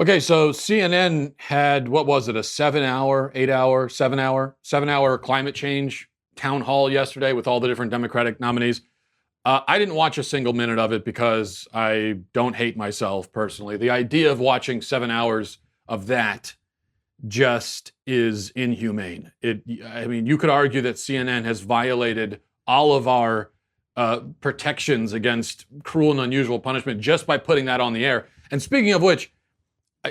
Okay, so CNN had, what was it, a 7-hour, 8-hour, 7-hour climate change town hall yesterday with all the different Democratic nominees. I didn't watch a single minute of it because I don't hate myself personally. The idea of watching 7 hours of that just is inhumane. I mean, you could argue that CNN has violated all of our protections against cruel and unusual punishment just by putting that on the air. And speaking of which,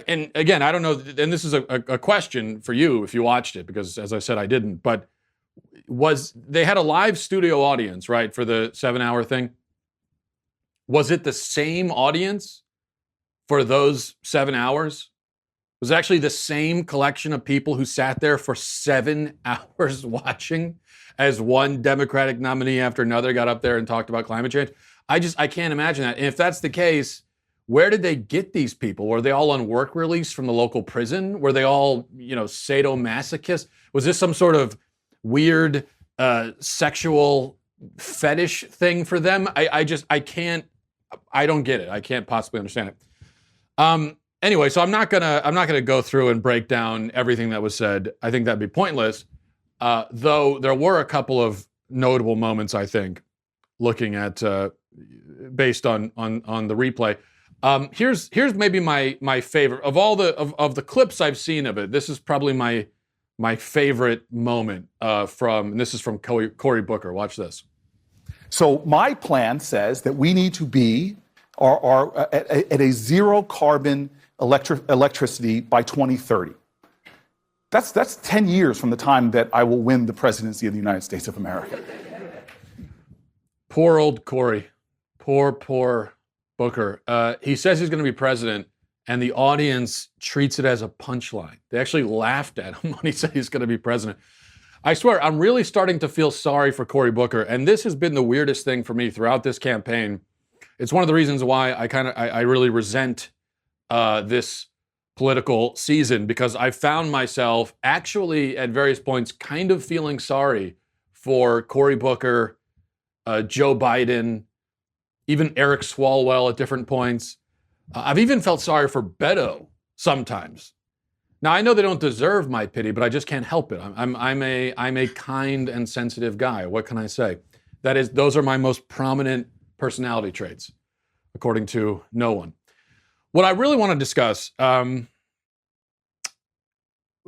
and again, I don't know, and this is a question for you if you watched it, because as I said, I didn't, but they had a live studio audience, right, for the 7-hour thing? Was it the same audience for those 7 hours? Was it actually the same collection of people who sat there for 7 hours watching as one Democratic nominee after another got up there and talked about climate change? I can't imagine that. And if that's the case, where did they get these people? Were they all on work release from the local prison? Were they all, sadomasochists? Was this some sort of weird sexual fetish thing for them? I don't get it. I can't possibly understand it. Anyway, so I'm not gonna go through and break down everything that was said. I think that'd be pointless. Though there were a couple of notable moments, I think, looking at based on the replay. Here's maybe my favorite of all the clips I've seen of it. This is probably my favorite moment and this is from Cory Booker. Watch this. So my plan says that we need to be at a zero carbon electricity by 2030. That's 10 years from the time that I will win the presidency of the United States of America. Poor old Cory. Poor Booker. He says he's going to be president, and the audience treats it as a punchline. They actually laughed at him when he said he's going to be president. I swear, I'm really starting to feel sorry for Cory Booker, and this has been the weirdest thing for me throughout this campaign. It's one of the reasons why I really resent this political season, because I found myself actually at various points kind of feeling sorry for Cory Booker, Joe Biden, even Eric Swalwell at different points. I've even felt sorry for Beto sometimes. Now, I know they don't deserve my pity, but I just can't help it. I'm a kind and sensitive guy. What can I say? Those are my most prominent personality traits, according to no one. What I really want to discuss, what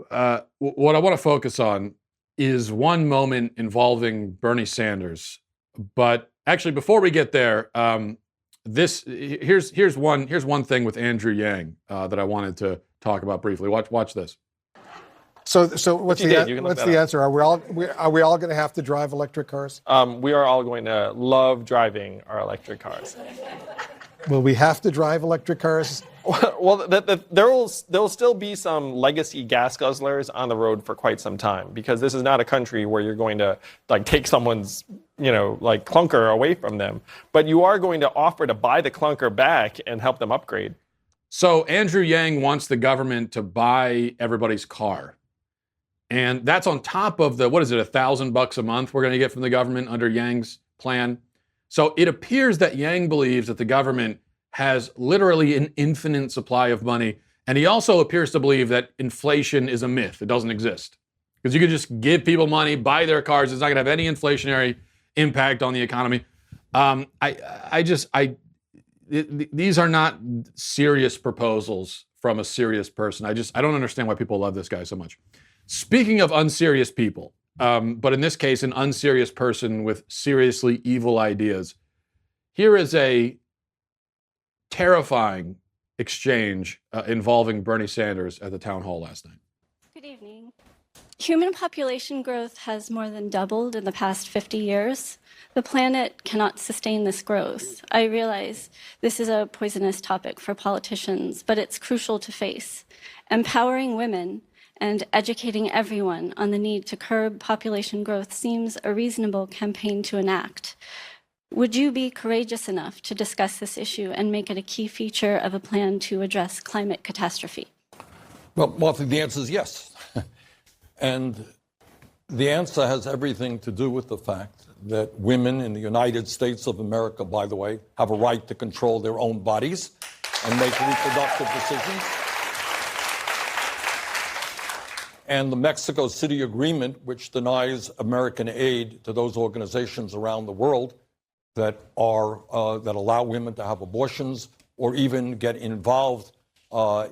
I want to focus on is one moment involving Bernie Sanders. But actually, before we get there, here's one thing with Andrew Yang that I wanted to talk about briefly. Watch this. So what's the answer? Are we all going to have to drive electric cars? We are all going to love driving our electric cars. Will we have to drive electric cars? Well, there will still be some legacy gas guzzlers on the road for quite some time, because this is not a country where you're going to take someone's clunker away from them, but you are going to offer to buy the clunker back and help them upgrade. So Andrew Yang wants the government to buy everybody's car, and that's on top of the $1,000 a month we're going to get from the government under Yang's plan. So it appears that Yang believes that the government has literally an infinite supply of money. And he also appears to believe that inflation is a myth. It doesn't exist. Because you can just give people money, buy their cars. It's not going to have any inflationary impact on the economy. These are not serious proposals from a serious person. I don't understand why people love this guy so much. Speaking of unserious people, but in this case, an unserious person with seriously evil ideas, here is a terrifying exchange involving Bernie Sanders at the town hall last night. Good evening. Human population growth has more than doubled in the past 50 years. The planet cannot sustain this growth. I realize this is a poisonous topic for politicians, but it's crucial to face. Empowering women and educating everyone on the need to curb population growth seems a reasonable campaign to enact. Would you be courageous enough to discuss this issue and make it a key feature of a plan to address climate catastrophe? Well, Martha, the answer is yes. And the answer has everything to do with the fact that women in the United States of America, by the way, have a right to control their own bodies and make reproductive decisions. and the Mexico City Agreement, which denies American aid to those organizations around the world that allow women to have abortions or even get involved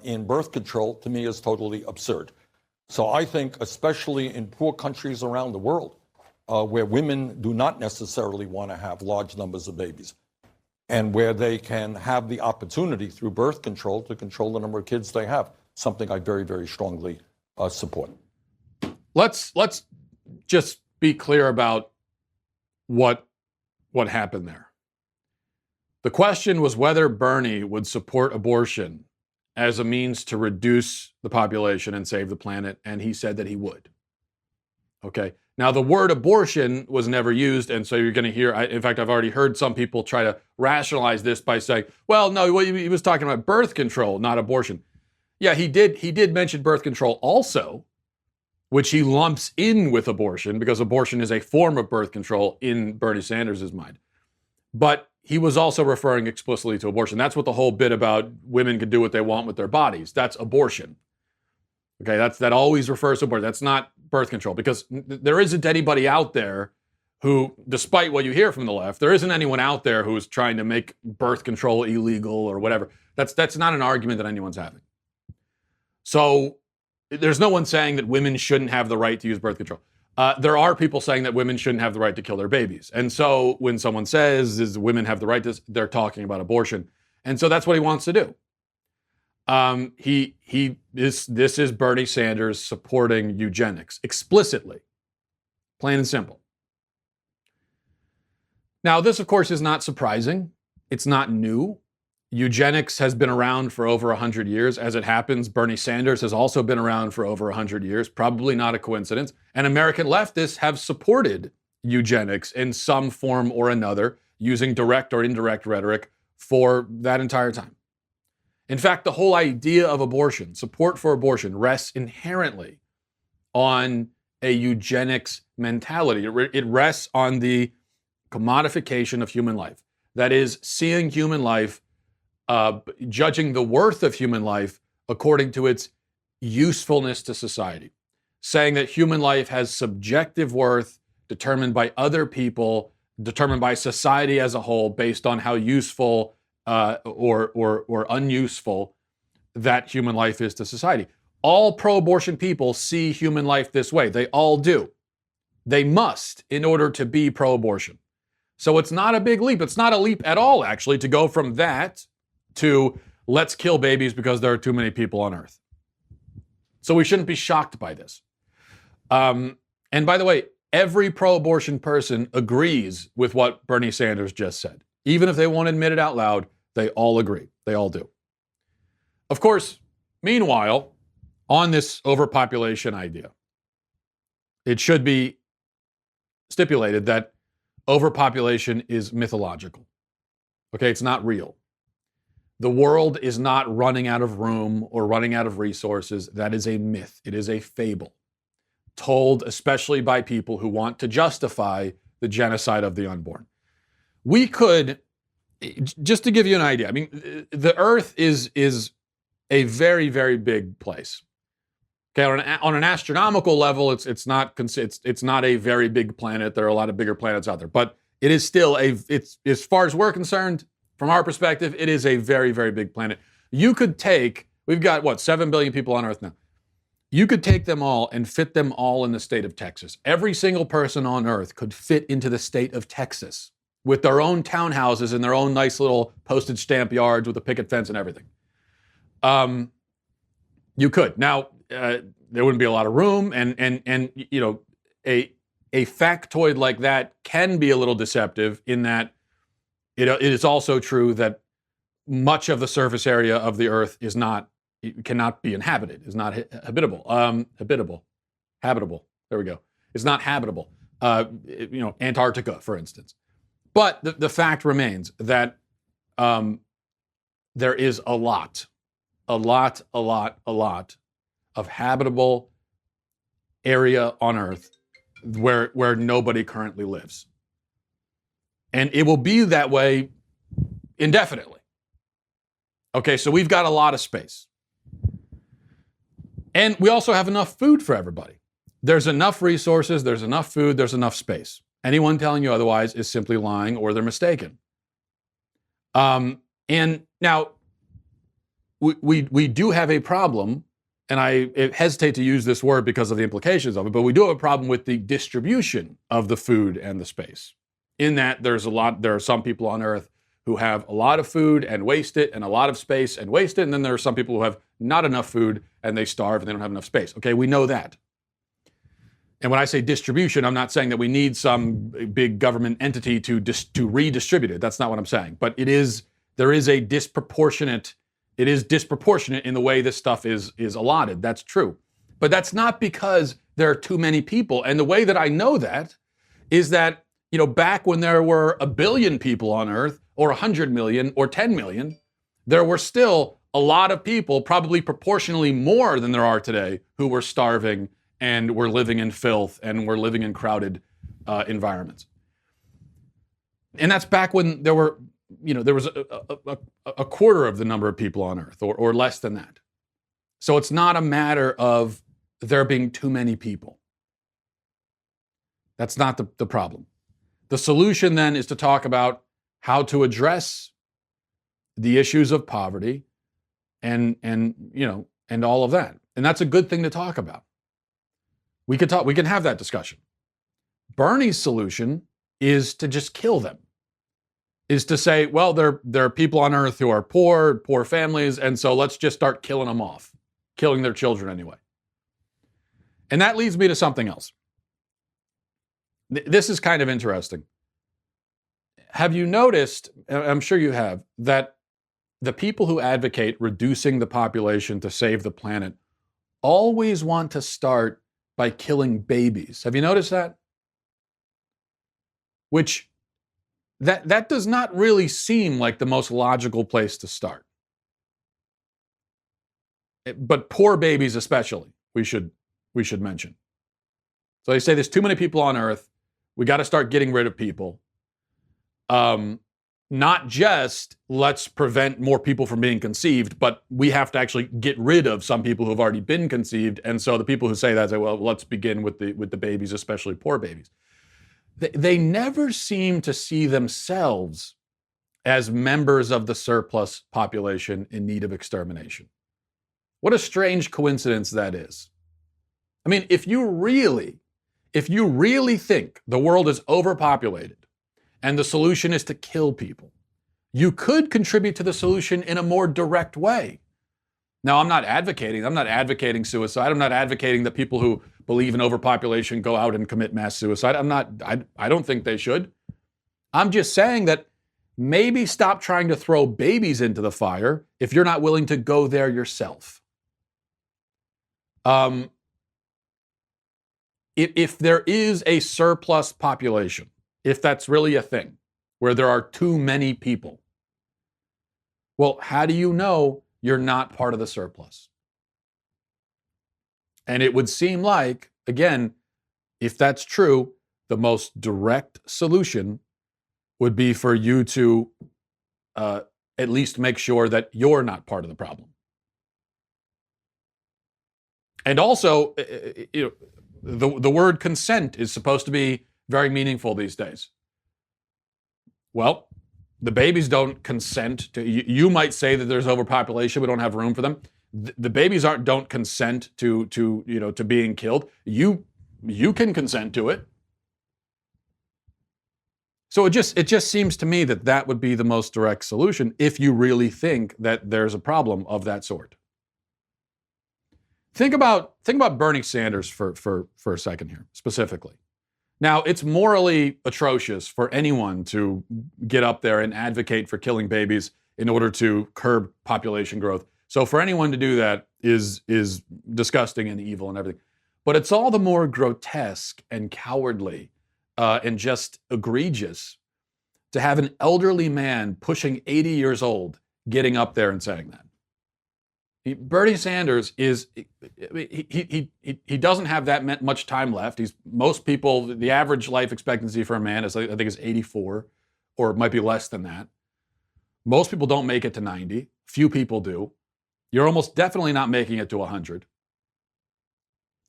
in birth control, to me is totally absurd. So I think, especially in poor countries around the world, where women do not necessarily want to have large numbers of babies, and where they can have the opportunity through birth control to control the number of kids they have, something I very, very strongly support. Let's just be clear about what happened there. The question was whether Bernie would support abortion as a means to reduce the population and save the planet, and he said that he would. Okay. Now, the word abortion was never used, and so you're going to hear, in fact, I've already heard some people try to rationalize this by saying, well, no, he was talking about birth control, not abortion. Yeah, he did mention birth control also, which he lumps in with abortion because abortion is a form of birth control in Bernie Sanders' mind. But he was also referring explicitly to abortion. That's what the whole bit about women can do what they want with their bodies. That's abortion. Okay, that always refers to abortion. That's not birth control, because there isn't anybody out there who, despite what you hear from the left, there isn't anyone out there who is trying to make birth control illegal or whatever. That's not an argument that anyone's having. So there's no one saying that women shouldn't have the right to use birth control. There are people saying that women shouldn't have the right to kill their babies. And so when someone says, is women have the right to this, they're talking about abortion. And so that's what he wants to do. This is Bernie Sanders supporting eugenics explicitly, plain and simple. Now, this, of course, is not surprising. It's not new. Eugenics has been around for over 100 years. As it happens, Bernie Sanders has also been around for over 100 years, probably not a coincidence. And American leftists have supported eugenics in some form or another, using direct or indirect rhetoric for that entire time. In fact, the whole idea of abortion, support for abortion, rests inherently on a eugenics mentality. It rests on the commodification of human life. That is, seeing human life, judging the worth of human life according to its usefulness to society. Saying that human life has subjective worth determined by other people, determined by society as a whole, based on how useful or unuseful that human life is to society. All pro-abortion people see human life this way. They all do. They must in order to be pro-abortion. So it's not a big leap. It's not a leap at all, actually, to go from that to let's kill babies because there are too many people on Earth. So we shouldn't be shocked by this. And by the way, every pro-abortion person agrees with what Bernie Sanders just said. Even if they won't admit it out loud, they all agree. They all do. Of course, meanwhile, on this overpopulation idea, it should be stipulated that overpopulation is mythological. Okay, it's not real. The world is not running out of room or running out of resources. That is a myth. It is a fable, told especially by people who want to justify the genocide of the unborn. We could, just to give you an idea, I mean, the Earth is a very, very big place. Okay, on an astronomical level, it's not a very big planet. There are a lot of bigger planets out there, but it is still it's as far as we're concerned, from our perspective, it is a very, very big planet. You could take, we've got 7 billion people on Earth now. You could take them all and fit them all in the state of Texas. Every single person on Earth could fit into the state of Texas with their own townhouses and their own nice little postage stamp yards with a picket fence and everything. You could. Now, there wouldn't be a lot of room, and you know, a factoid like that can be a little deceptive in that it is also true that much of the surface area of the Earth cannot be inhabited, is not habitable. Habitable. There we go. It's not habitable. Antarctica, for instance. But the fact remains that there is a lot of habitable area on Earth where nobody currently lives. And it will be that way indefinitely. Okay, so we've got a lot of space. And we also have enough food for everybody. There's enough resources, there's enough food, there's enough space. Anyone telling you otherwise is simply lying or they're mistaken. And now, we do have a problem, and I hesitate to use this word because of the implications of it, but we do have a problem with the distribution of the food and the space. In that there are some people on Earth who have a lot of food and waste it, and a lot of space and waste it, and then there are some people who have not enough food and they starve and they don't have enough space. Okay, we know that. And when I say distribution, I'm not saying that we need some big government entity to redistribute it. That's not what I'm saying. But it is disproportionate in the way this stuff is allotted. That's true. But that's not because there are too many people. And the way that I know that is that, back when there were 1 billion people on Earth, or 100 million, or 10 million, there were still a lot of people, probably proportionally more than there are today, who were starving and were living in filth and were living in crowded environments. And that's back when there was a quarter of the number of people on Earth, or less than that. So it's not a matter of there being too many people. That's not the problem. The solution then is to talk about how to address the issues of poverty and all of that. And that's a good thing to talk about. We can have that discussion. Bernie's solution is to just kill them. Is to say, well, there are people on Earth who are poor families, and so let's just start killing them off, killing their children anyway. And that leads me to something else. This is kind of interesting. Have you noticed, I'm sure you have, that the people who advocate reducing the population to save the planet always want to start by killing babies? Have you noticed that? Which, that does not really seem like the most logical place to start. But poor babies especially, we should mention. So they say there's too many people on Earth. We got to start getting rid of people. Not just let's prevent more people from being conceived, but we have to actually get rid of some people who have already been conceived. And so the people who say that say, well, let's begin with the babies, especially poor babies. They never seem to see themselves as members of the surplus population in need of extermination. What a strange coincidence that is. I mean, if you really think the world is overpopulated and the solution is to kill people, you could contribute to the solution in a more direct way. Now, I'm not advocating suicide. I'm not advocating that people who believe in overpopulation go out and commit mass suicide. I don't think they should. I'm just saying that maybe stop trying to throw babies into the fire if you're not willing to go there yourself. If there is a surplus population, if that's really a thing, where there are too many people, well, how do you know you're not part of the surplus? And it would seem like, again, if that's true, the most direct solution would be for you to at least make sure that you're not part of the problem. And also, the word consent is supposed to be very meaningful these days. Well, the babies don't consent to. You might say that there's overpopulation, we don't have room for them. The babies don't consent to being killed. You can consent to it. So it just seems to me that would be the most direct solution if you really think that there's a problem of that sort. Think about Bernie Sanders for a second here, specifically. Now, it's morally atrocious for anyone to get up there and advocate for killing babies in order to curb population growth. So for anyone to do that is disgusting and evil and everything. But it's all the more grotesque and cowardly and just egregious to have an elderly man pushing 80 years old getting up there and saying that. Bernie Sanders he doesn't have that much time left. Most people, the average life expectancy for a man is, I think, is 84, or it might be less than that. Most people don't make it to 90. Few people do. You're almost definitely not making it to 100.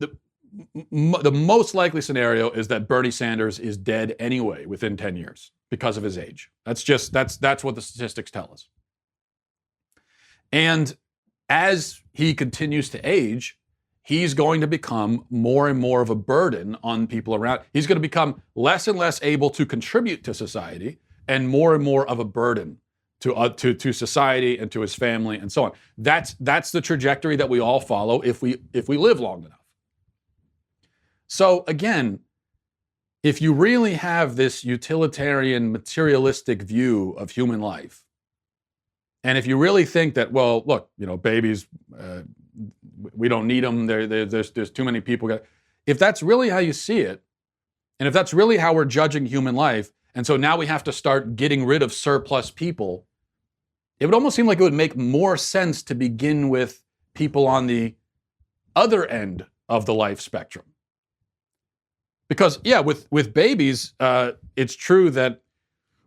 the most likely scenario is that Bernie Sanders is dead anyway within 10 years because of his age. That's what the statistics tell us. And as he continues to age, he's going to become more and more of a burden on people around. He's going to become less and less able to contribute to society and more of a burden to society and to his family and so on. That's the trajectory that we all follow if we live long enough. So again, if you really have this utilitarian, materialistic view of human life, and if you really think that, well, look, babies, we don't need them. There's too many people. If that's really how you see it, and if that's really how we're judging human life, and so now we have to start getting rid of surplus people, it would almost seem like it would make more sense to begin with people on the other end of the life spectrum. Because, yeah, with babies, it's true that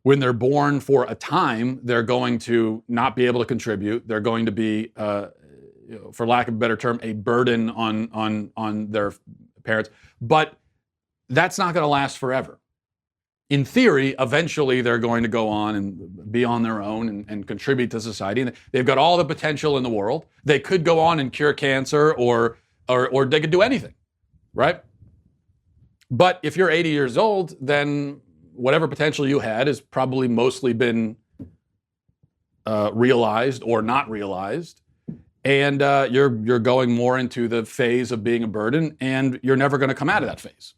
when they're born for a time, they're going to not be able to contribute. They're going to be, for lack of a better term, a burden on their parents. But that's not going to last forever. In theory, eventually they're going to go on and be on their own and contribute to society. And they've got all the potential in the world. They could go on and cure cancer or they could do anything, right? But if you're 80 years old, then whatever potential you had has probably mostly been realized or not realized. And you're going more into the phase of being a burden, and you're never going to come out of that phase.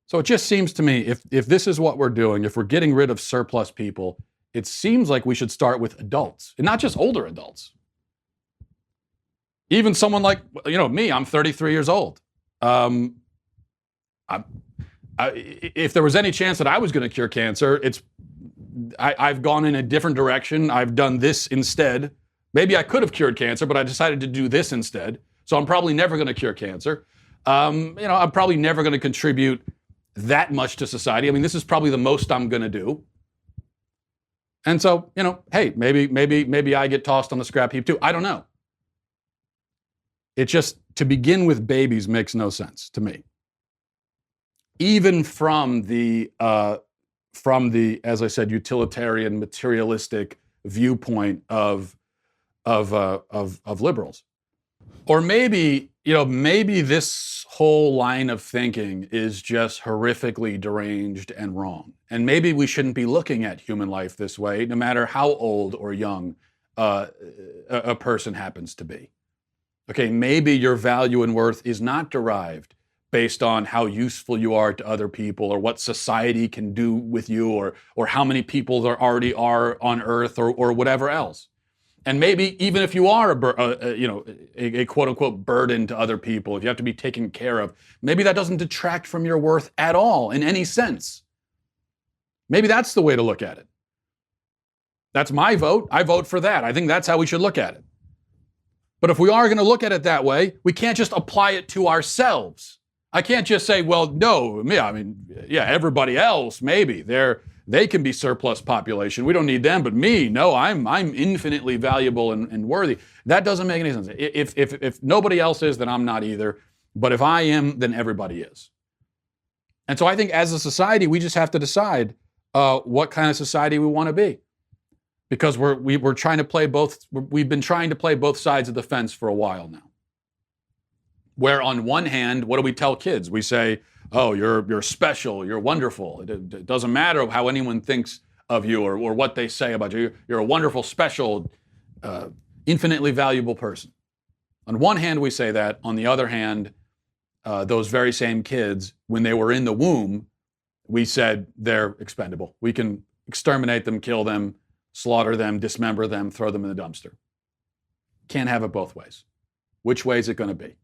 So it just seems to me, if this is what we're doing, if we're getting rid of surplus people, it seems like we should start with adults, and not just older adults. Even someone like, me, I'm 33 years old. If there was any chance that I was going to cure cancer, I've gone in a different direction. I've done this instead. Maybe I could have cured cancer, but I decided to do this instead. So I'm probably never going to cure cancer. I'm probably never going to contribute that much to society. I mean, this is probably the most I'm going to do. And so, hey, maybe I get tossed on the scrap heap too. I don't know. It just, to begin with babies makes no sense to me. Even from the, as I said, utilitarian, materialistic viewpoint of liberals. Or maybe this whole line of thinking is just horrifically deranged and wrong. And maybe we shouldn't be looking at human life this way, no matter how old or young a person happens to be. Okay, maybe your value and worth is not derived based on how useful you are to other people, or what society can do with you, or how many people there already are on Earth, or whatever else. And maybe even if you are a quote unquote burden to other people, if you have to be taken care of, maybe that doesn't detract from your worth at all in any sense. Maybe that's the way to look at it. That's my vote. I vote for that. I think that's how we should look at it. But if we are going to look at it that way, we can't just apply it to ourselves. I can't just say, well, no, everybody else, maybe they can be surplus population. We don't need them, but me, no, I'm infinitely valuable and worthy. That doesn't make any sense. If nobody else is, then I'm not either. But if I am, then everybody is. And so I think as a society, we just have to decide what kind of society we want to be. Because we're trying to play both. We've been trying to play both sides of the fence for a while now. Where on one hand, what do we tell kids? We say, "Oh, you're special. You're wonderful. It doesn't matter how anyone thinks of you or what they say about you. You're a wonderful, special, infinitely valuable person." On one hand, we say that. On the other hand, those very same kids, when they were in the womb, we said they're expendable. We can exterminate them, kill them, slaughter them, dismember them, throw them in the dumpster. Can't have it both ways. Which way is it going to be?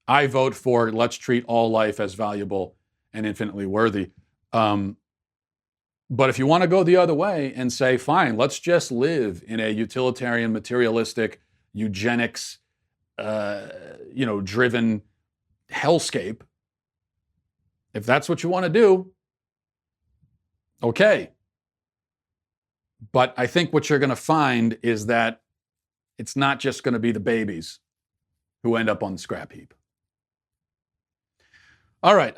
I vote for let's treat all life as valuable and infinitely worthy. But if you want to go the other way and say, fine, let's just live in a utilitarian, materialistic, eugenics, driven hellscape, if that's what you want to do, okay. But I think what you're going to find is that it's not just going to be the babies who end up on the scrap heap. All right.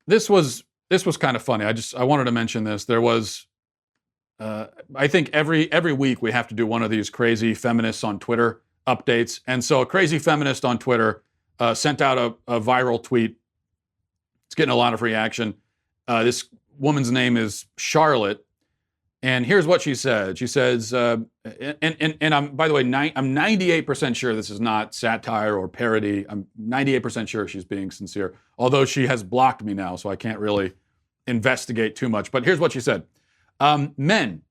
This was kind of funny. I wanted to mention this. There was, I think every week we have to do one of these crazy feminists on Twitter updates. And so a crazy feminist on Twitter sent out a viral tweet. It's getting a lot of reaction. This woman's name is Charlotte. And here's what she said. She says, and I'm, by the way, I'm 98% sure this is not satire or parody. I'm 98% sure she's being sincere, although she has blocked me now, so I can't really investigate too much. But here's what she said. Men,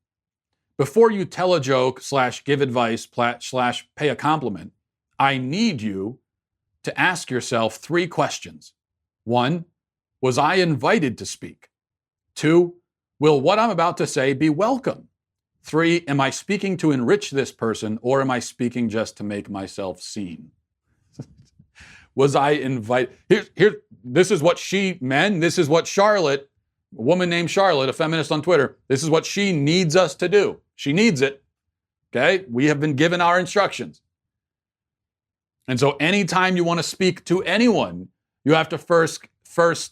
before you tell a joke / give advice / pay a compliment, I need you to ask yourself 3 questions. 1, was I invited to speak? 2, will what I'm about to say be welcome? 3, am I speaking to enrich this person, or am I speaking just to make myself seen? Was I invited? This is what this is what Charlotte, a woman named Charlotte, a feminist on Twitter, this is what she needs us to do. She needs it. Okay? We have been given our instructions. And so anytime you want to speak to anyone, you have to first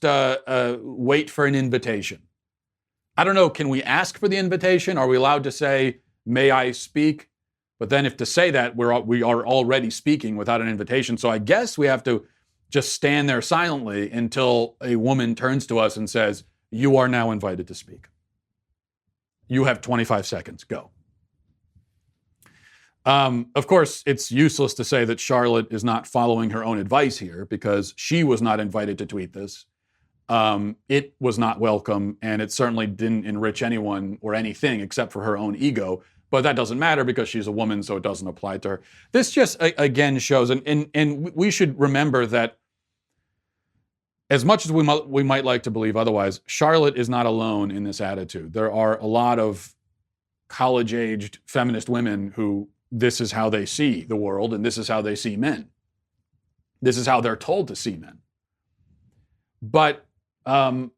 wait for an invitation. I don't know, can we ask for the invitation? Are we allowed to say, may I speak? But then if to say that, we are already speaking without an invitation. So I guess we have to just stand there silently until a woman turns to us and says, you are now invited to speak. You have 25 seconds, go. Of course, it's useless to say that Charlotte is not following her own advice here because she was not invited to tweet this. It was not welcome, and it certainly didn't enrich anyone or anything except for her own ego. But that doesn't matter because she's a woman, so it doesn't apply to her. This just, again, shows, and we should remember that as much as we might like to believe otherwise, Charlotte is not alone in this attitude. There are a lot of college-aged feminist women who this is how they see the world, and this is how they see men. This is how they're told to see men. But I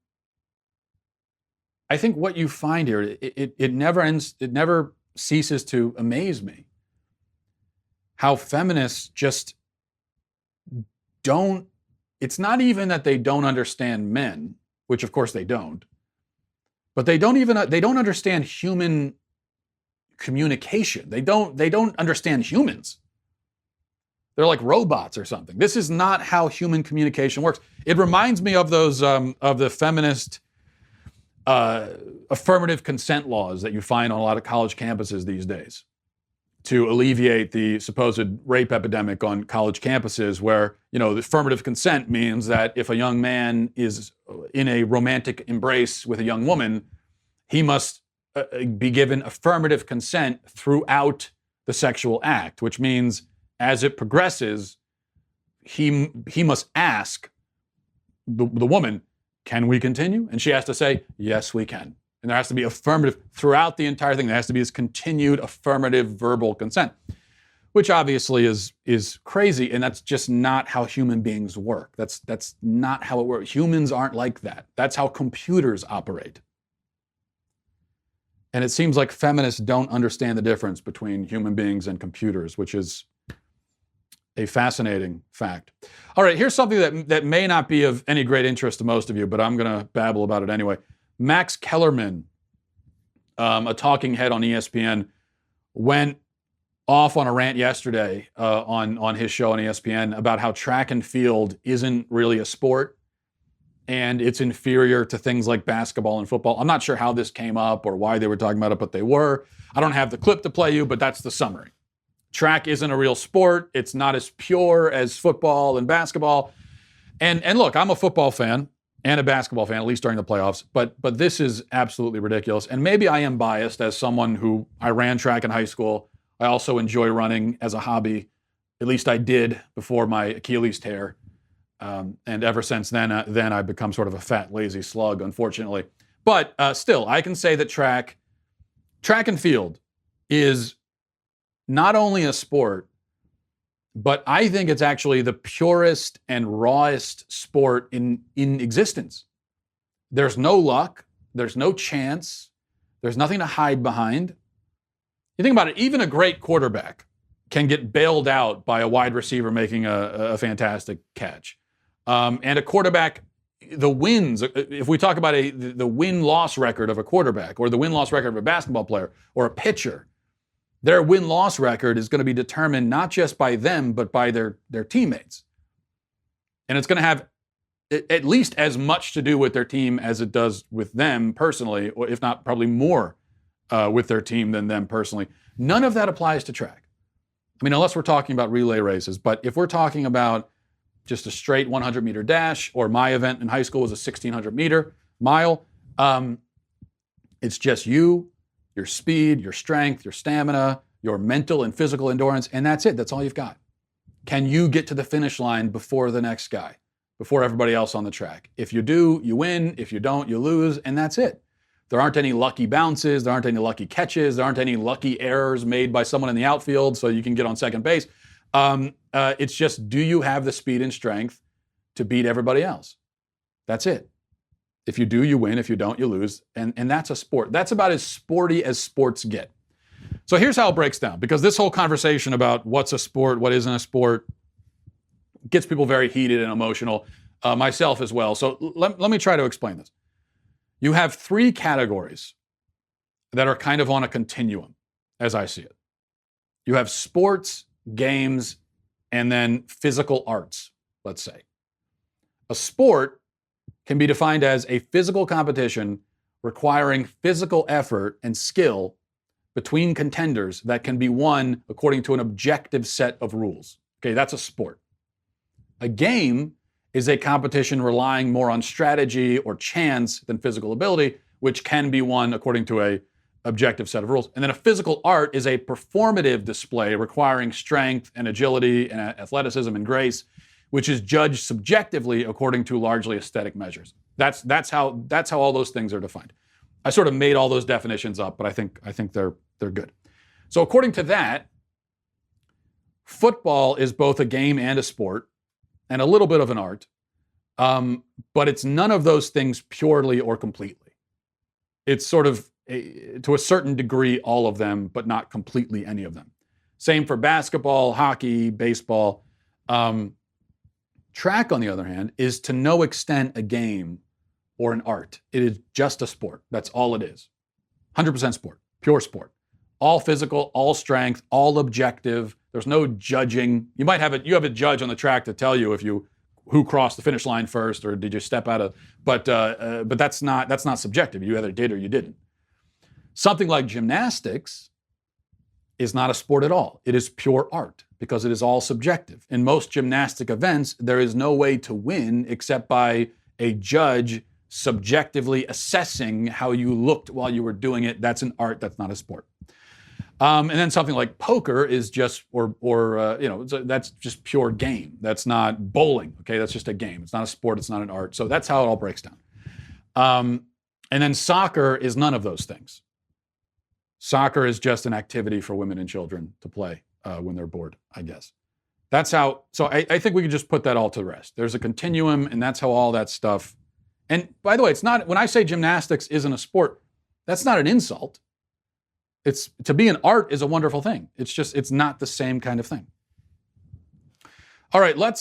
think what you find here, it never ends, it never ceases to amaze me how feminists just don't, it's not even that they don't understand men, which of course they don't, but they don't understand human communication. They don't understand humans. They're like robots or something. This is not how human communication works. It reminds me of those of the feminist affirmative consent laws that you find on a lot of college campuses these days to alleviate the supposed rape epidemic on college campuses, where, you know, the affirmative consent means that if a young man is in a romantic embrace with a young woman, he must be given affirmative consent throughout the sexual act, which means as it progresses, he must ask the woman, can we continue? And she has to say, yes, we can. And there has to be affirmative throughout the entire thing. There has to be this continued affirmative verbal consent, which obviously is crazy. And that's just not how human beings work. That's not how it works. Humans aren't like that. That's how computers operate. And it seems like feminists don't understand the difference between human beings and computers, which is a fascinating fact. All right, here's something that may not be of any great interest to most of you, but I'm going to babble about it anyway. Max Kellerman, a talking head on ESPN, went off on a rant yesterday on his show on ESPN about how track and field isn't really a sport and it's inferior to things like basketball and football. I'm not sure how this came up or why they were talking about it, but they were. I don't have the clip to play you, but that's the summary. Track isn't a real sport. It's not as pure as football and basketball. And look, I'm a football fan and a basketball fan, at least during the playoffs, but this is absolutely ridiculous. And maybe I am biased as someone who, I ran track in high school. I also enjoy running as a hobby. At least I did before my Achilles tear. And ever since then I've become sort of a fat, lazy slug, unfortunately. But still, I can say that track and field is not only a sport, but I think it's actually the purest and rawest sport in existence. There's no luck. There's no chance. There's nothing to hide behind. You think about it, even a great quarterback can get bailed out by a wide receiver making a fantastic catch. And a quarterback, the wins, if we talk about the win-loss record of a quarterback or the win-loss record of a basketball player or a pitcher, their win-loss record is going to be determined not just by them, but by their teammates. And it's going to have at least as much to do with their team as it does with them personally, or if not probably more with their team than them personally. None of that applies to track. I mean, unless we're talking about relay races. But if we're talking about just a straight 100-meter dash, or my event in high school was a 1,600-meter mile, it's just you, your speed, your strength, your stamina, your mental and physical endurance, and that's it. That's all you've got. Can you get to the finish line before the next guy, before everybody else on the track? If you do, you win. If you don't, you lose, and that's it. There aren't any lucky bounces. There aren't any lucky catches. There aren't any lucky errors made by someone in the outfield so you can get on second base. It's just, do you have the speed and strength to beat everybody else? That's it. If you do, you win. If you don't, you lose. And that's a sport. That's about as sporty as sports get. So here's how it breaks down, because this whole conversation about what's a sport, what isn't a sport, gets people very heated and emotional, myself as well. So let me try to explain this. You have three categories that are kind of on a continuum, as I see it. You have sports, games, and then physical arts, let's say. A sport can be defined as a physical competition requiring physical effort and skill between contenders that can be won according to an objective set of rules. Okay, that's a sport. A game is a competition relying more on strategy or chance than physical ability, which can be won according to a objective set of rules. And then a physical art is a performative display requiring strength and agility and athleticism and grace, which is judged subjectively according to largely aesthetic measures. That's how all those things are defined. I sort of made all those definitions up, but I think they're good. So according to that, football is both a game and a sport, and a little bit of an art, but it's none of those things purely or completely. It's sort of, to a certain degree, all of them, but not completely any of them. Same for basketball, hockey, baseball. Track, on the other hand, is to no extent a game or an art. It is just a sport. That's all it is. 100% sport, pure sport. All physical, all strength, all objective. There's no judging. You have a judge on the track to tell you who crossed the finish line first, or did you step out of, but that's not subjective. You either did or you didn't. Something like gymnastics is not a sport at all. It is pure art because it is all subjective. In most gymnastic events, there is no way to win except by a judge subjectively assessing how you looked while you were doing it. That's an art. That's not a sport. And then something like poker is just, that's just pure game. That's not bowling. Okay, that's just a game. It's not a sport. It's not an art. So that's how it all breaks down. And then soccer is none of those things. Soccer is just an activity for women and children to play when they're bored, I guess. That's how, so I think we could just put that all to rest. There's a continuum, and that's how all that stuff. And by the way, it's not, when I say gymnastics isn't a sport, that's not an insult. It's, to be an art is a wonderful thing. It's just, it's not the same kind of thing. All right, we'll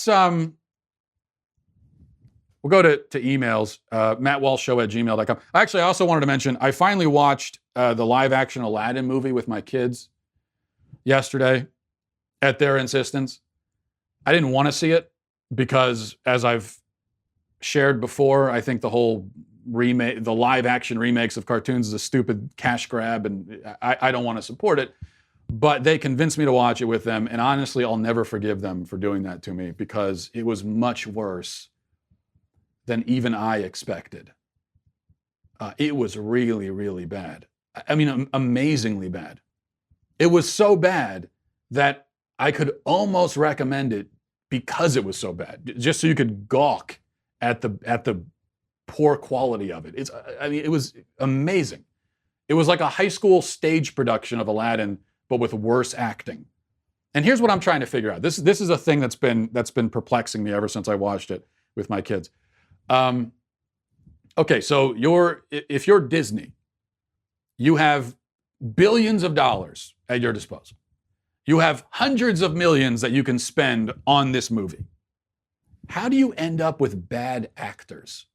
go to emails, mattwalshshow@gmail.com. Actually, I also wanted to mention, I finally watched the live-action Aladdin movie with my kids yesterday at their insistence. I didn't want to see it because, as I've shared before, I think the whole remake, the live-action remakes of cartoons is a stupid cash grab, and I don't want to support it. But they convinced me to watch it with them, and honestly, I'll never forgive them for doing that to me because it was much worse than even I expected. It was really, really bad. I mean, amazingly bad. It was so bad that I could almost recommend it because it was so bad, just so you could gawk at the poor quality of it. It was amazing. It was like a high school stage production of Aladdin, but with worse acting. And here's what I'm trying to figure out. This is a thing that's been perplexing me ever since I watched it with my kids. Okay, so if you're Disney, you have billions of dollars at your disposal. You have hundreds of millions that you can spend on this movie. How do you end up with bad actors?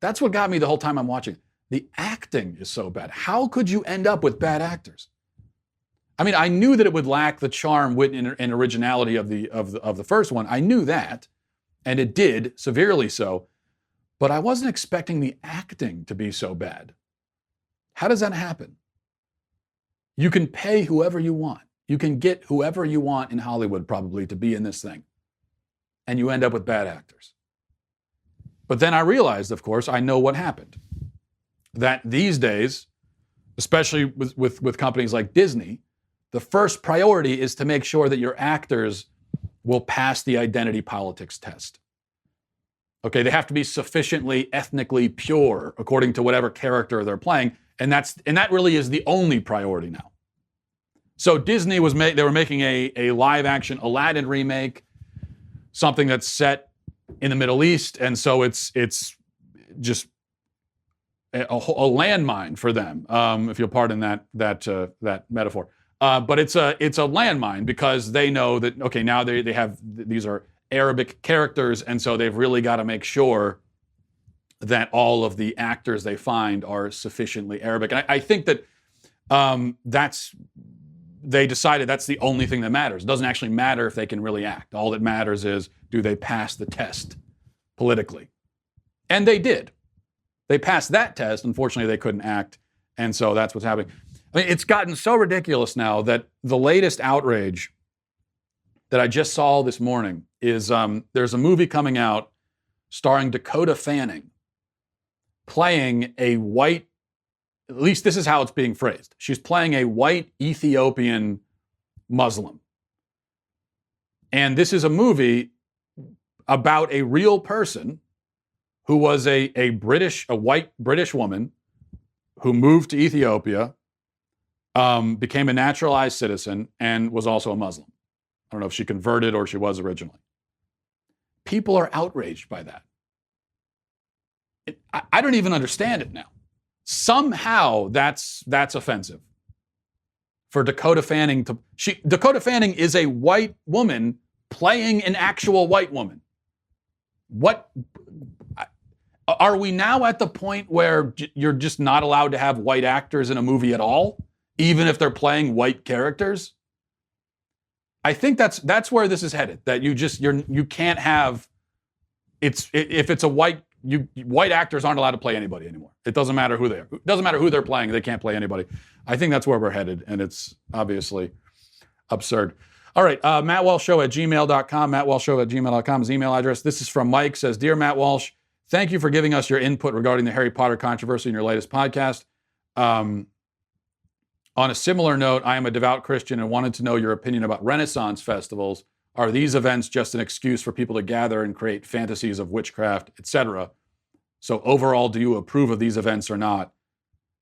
That's what got me the whole time I'm watching. The acting is so bad. How could you end up with bad actors? I mean, I knew that it would lack the charm, wit, and originality of the first one. I knew that, and it did, severely so. But I wasn't expecting the acting to be so bad. How does that happen? You can pay whoever you want. You can get whoever you want in Hollywood probably to be in this thing. And you end up with bad actors. But then I realized, of course, I know what happened. That these days, especially with companies like Disney, the first priority is to make sure that your actors will pass the identity politics test. Okay, they have to be sufficiently ethnically pure according to whatever character they're playing, and that really is the only priority now. So Disney they were making a live action Aladdin remake, something that's set in the Middle East, and so it's just a landmine for them, if you'll pardon that metaphor. But it's a landmine because they know that, okay, now they have, these are Arabic characters, and so they've really got to make sure that all of the actors they find are sufficiently Arabic. And I think that they decided that's the only thing that matters. It doesn't actually matter if they can really act. All that matters is, do they pass the test politically? And they did. They passed that test. Unfortunately, they couldn't act, and so that's what's happening. I mean, it's gotten so ridiculous now that the latest outrage that I just saw this morning is there's a movie coming out starring Dakota Fanning playing a white, at least this is how it's being phrased. She's playing a white Ethiopian Muslim. And this is a movie about a real person who was a white British woman who moved to Ethiopia, became a naturalized citizen, and was also a Muslim. I don't know if she converted or she was originally. People are outraged by that. I don't even understand it now. Somehow that's offensive for Dakota Fanning to. Dakota Fanning is a white woman playing an actual white woman. What? Are we now at the point where you're just not allowed to have white actors in a movie at all, even if they're playing white characters? I think that's where this is headed. That you can't have. If it's a white actors aren't allowed to play anybody anymore. It doesn't matter who they are. It doesn't matter who they're playing. They can't play anybody. I think that's where we're headed, and it's obviously absurd. All right, mattwalshshow@gmail.com. mattwalshshow@gmail.com is email address. This is from Mike. Says, Dear Matt Walsh, thank you for giving us your input regarding the Harry Potter controversy in your latest podcast. On a similar note, I am a devout Christian and wanted to know your opinion about Renaissance festivals. Are these events just an excuse for people to gather and create fantasies of witchcraft, etc.? So overall, do you approve of these events or not?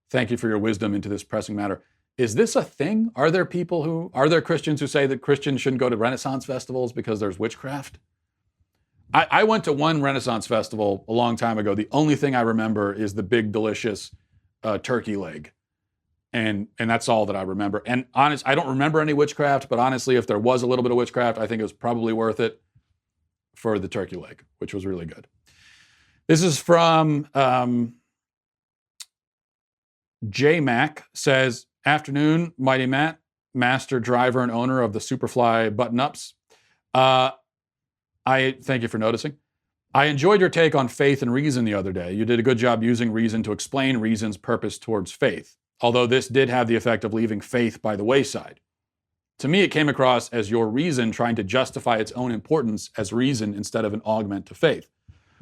Thank you for your wisdom into this pressing matter. Is this a thing? Are there Christians who say that Christians shouldn't go to Renaissance festivals because there's witchcraft? I went to one Renaissance festival a long time ago. The only thing I remember is the big, delicious turkey leg. And that's all that I remember. And I don't remember any witchcraft, but honestly, if there was a little bit of witchcraft, I think it was probably worth it for the turkey leg, which was really good. This is from J-Mac, says, Afternoon, Mighty Matt, master driver and owner of the Superfly button-ups. I thank you for noticing. I enjoyed your take on faith and reason the other day. You did a good job using reason to explain reason's purpose towards faith, although this did have the effect of leaving faith by the wayside. To me, it came across as your reason trying to justify its own importance as reason instead of an augment to faith.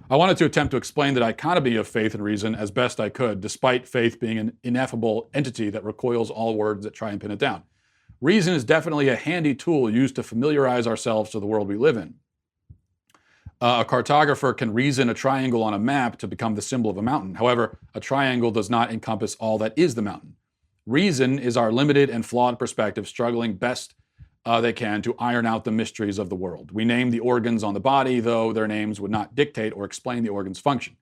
I wanted to attempt to explain the dichotomy of faith and reason as best I could, despite faith being an ineffable entity that recoils all words that try and pin it down. Reason is definitely a handy tool used to familiarize ourselves to the world we live in. A cartographer can reason a triangle on a map to become the symbol of a mountain. However, a triangle does not encompass all that is the mountain. Reason is our limited and flawed perspective struggling best they can to iron out the mysteries of the world. We name the organs on the body, though their names would not dictate or explain the organ's function.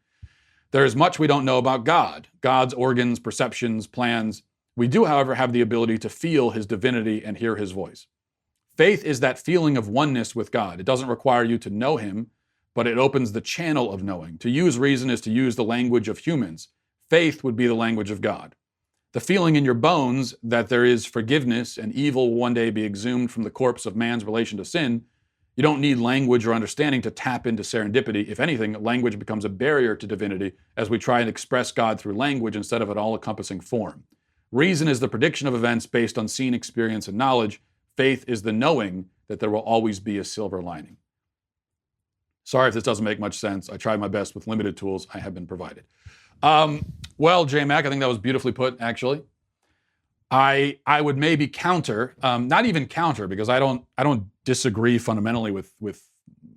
There is much we don't know about God, God's organs, perceptions, plans. We do, however, have the ability to feel his divinity and hear his voice. Faith is that feeling of oneness with God. It doesn't require you to know him, but it opens the channel of knowing. To use reason is to use the language of humans. Faith would be the language of God. The feeling in your bones that there is forgiveness and evil will one day be exhumed from the corpse of man's relation to sin, you don't need language or understanding to tap into serendipity. If anything, language becomes a barrier to divinity as we try and express God through language instead of an all-encompassing form. Reason is the prediction of events based on seen experience and knowledge. Faith is the knowing that there will always be a silver lining. Sorry if this doesn't make much sense. I tried my best with limited tools I have been provided. Well, J-Mac, I think that was beautifully put, actually. I would maybe counter, not even counter, because I don't disagree fundamentally with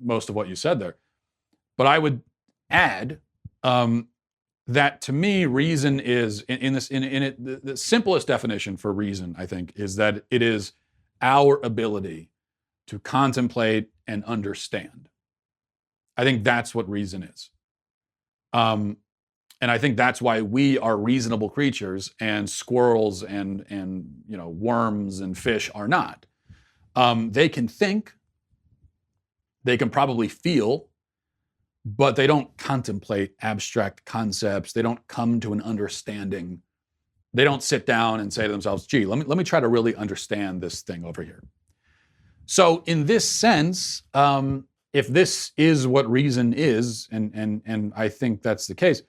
most of what you said there. But I would add that to me, reason is the simplest definition for reason, I think, is that it is our ability to contemplate and understand. I think that's what reason is. And I think that's why we are reasonable creatures and squirrels and worms and fish are not. They can think, they can probably feel, but they don't contemplate abstract concepts. They don't come to an understanding. They don't sit down and say to themselves, gee, let me try to really understand this thing over here. So in this sense, if this is what reason is, and I think that's the case,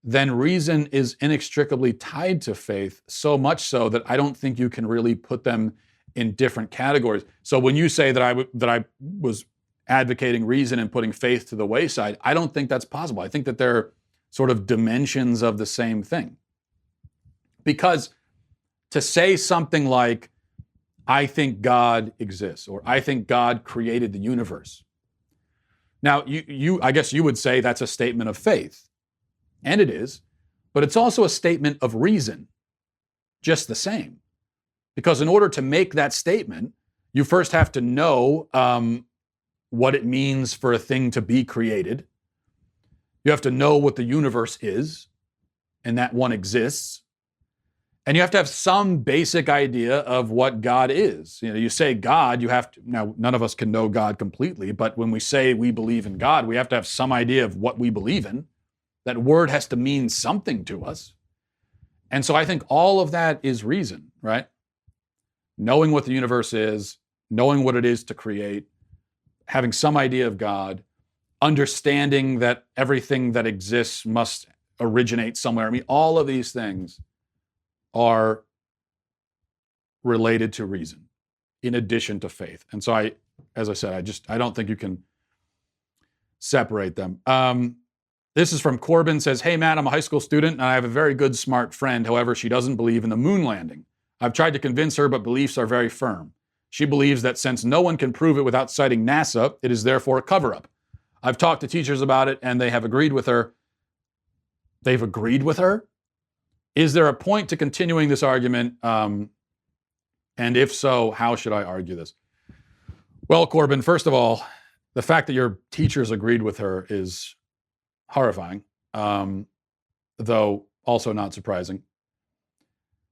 then reason is inextricably tied to faith, so much so that I don't think you can really put them in different categories. So when you say that I was advocating reason and putting faith to the wayside, I don't think that's possible. I think that they're sort of dimensions of the same thing. Because to say something like, I think God exists, or I think God created the universe. Now, I guess you would say that's a statement of faith. And it is, but it's also a statement of reason, just the same. Because in order to make that statement, you first have to know what it means for a thing to be created. You have to know what the universe is, and that one exists. And you have to have some basic idea of what God is. You say God, you have to, now none of us can know God completely, but when we say we believe in God, we have to have some idea of what we believe in. That word has to mean something to us. And so I think all of that is reason, right? Knowing what the universe is, knowing what it is to create, having some idea of God, understanding that everything that exists must originate somewhere. I mean, all of these things are related to reason in addition to faith. And so as I said, I don't think you can separate them. This is from Corbin, says, hey, Matt, I'm a high school student and I have a very good, smart friend. However, she doesn't believe in the moon landing. I've tried to convince her, but beliefs are very firm. She believes that since no one can prove it without citing NASA, it is therefore a cover-up. I've talked to teachers about it and they have agreed with her. They've agreed with her? Is there a point to continuing this argument? And if so, how should I argue this? Well, Corbin, first of all, the fact that your teachers agreed with her is horrifying, though also not surprising.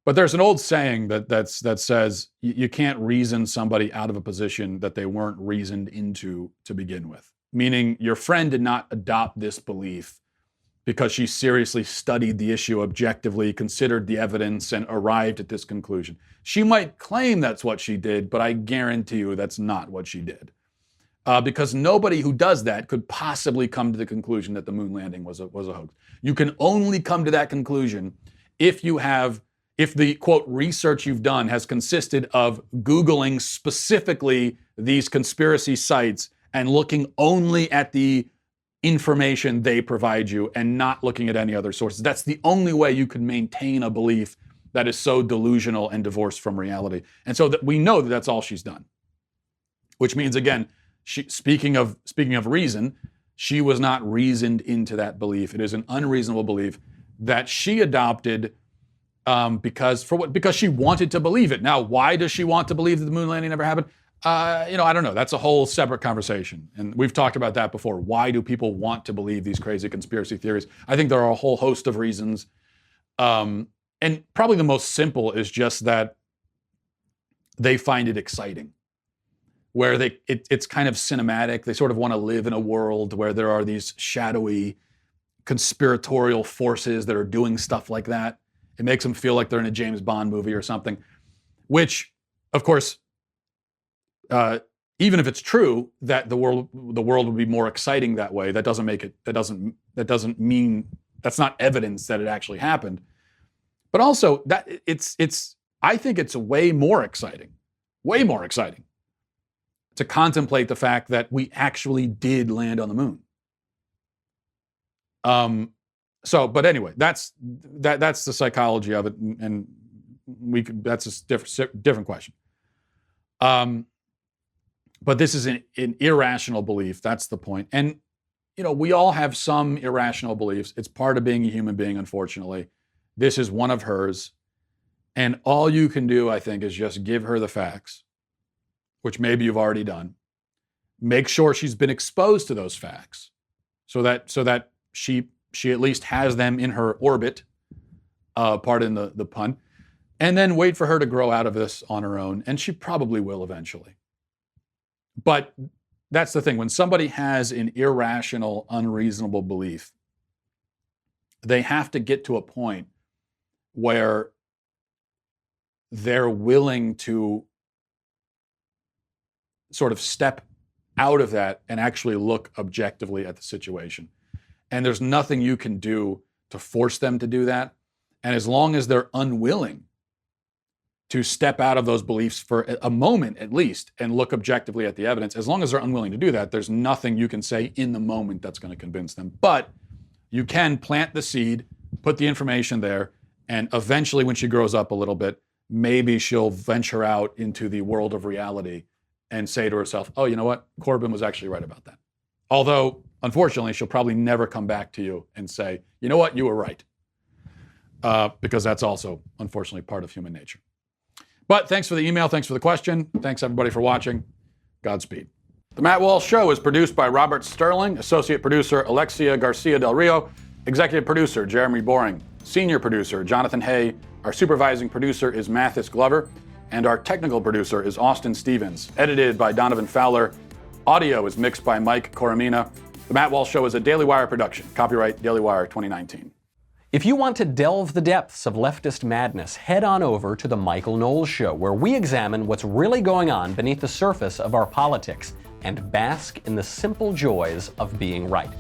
But there's an old saying that says you can't reason somebody out of a position that they weren't reasoned into to begin with. Meaning your friend did not adopt this belief because she seriously studied the issue objectively, considered the evidence, and arrived at this conclusion. She might claim that's what she did, but I guarantee you that's not what she did. Because nobody who does that could possibly come to the conclusion that the moon landing was a hoax. You can only come to that conclusion if the, quote, research you've done has consisted of Googling specifically these conspiracy sites and looking only at the information they provide you and not looking at any other sources. That's the only way you can maintain a belief that is so delusional and divorced from reality. And so that we know that that's all she's done. Which means, again, speaking of reason, she was not reasoned into that belief. It is an unreasonable belief that she adopted because she wanted to believe it. Now, why does she want to believe that the moon landing never happened? I don't know. That's a whole separate conversation. And we've talked about that before. Why do people want to believe these crazy conspiracy theories? I think there are a whole host of reasons. And probably the most simple is just that they find it exciting. where it's kind of cinematic. They sort of want to live in a world where there are these shadowy conspiratorial forces that are doing stuff like that. It makes them feel like they're in a James Bond movie or something, which, of course, even if it's true that the world would be more exciting that way, that doesn't mean, that's not evidence that it actually happened. But also that I think it's way more exciting to contemplate the fact that we actually did land on the moon. But anyway, that's the psychology of it, and that's a different question. But this is an irrational belief. That's the point. And we all have some irrational beliefs. It's part of being a human being, unfortunately. This is one of hers. And all you can do, I think, is just give her the facts, which maybe you've already done. Make sure she's been exposed to those facts so that she at least has them in her orbit, pardon the pun, and then wait for her to grow out of this on her own. And she probably will eventually. But that's the thing. When somebody has an irrational, unreasonable belief, they have to get to a point where they're willing to sort of step out of that and actually look objectively at the situation. And there's nothing you can do to force them to do that. And as long as they're unwilling to step out of those beliefs for a moment at least and look objectively at the evidence, as long as they're unwilling to do that, there's nothing you can say in the moment that's going to convince them. But you can plant the seed, put the information there, and eventually when she grows up a little bit, maybe she'll venture out into the world of reality and say to herself, oh, you know what? Corbyn was actually right about that. Although, unfortunately, she'll probably never come back to you and say, you know what? You were right. Because that's also, unfortunately, part of human nature. But thanks for the email. Thanks for the question. Thanks, everybody, for watching. Godspeed. The Matt Walsh Show is produced by Robert Sterling, associate producer Alexia Garcia Del Rio, executive producer Jeremy Boring, senior producer Jonathan Hay, our supervising producer is Mathis Glover, and our technical producer is Austin Stevens, edited by Donovan Fowler. Audio is mixed by Mike Coromina. The Matt Walsh Show is a Daily Wire production. Copyright Daily Wire 2019. If you want to delve the depths of leftist madness, head on over to The Michael Knowles Show, where we examine what's really going on beneath the surface of our politics and bask in the simple joys of being right.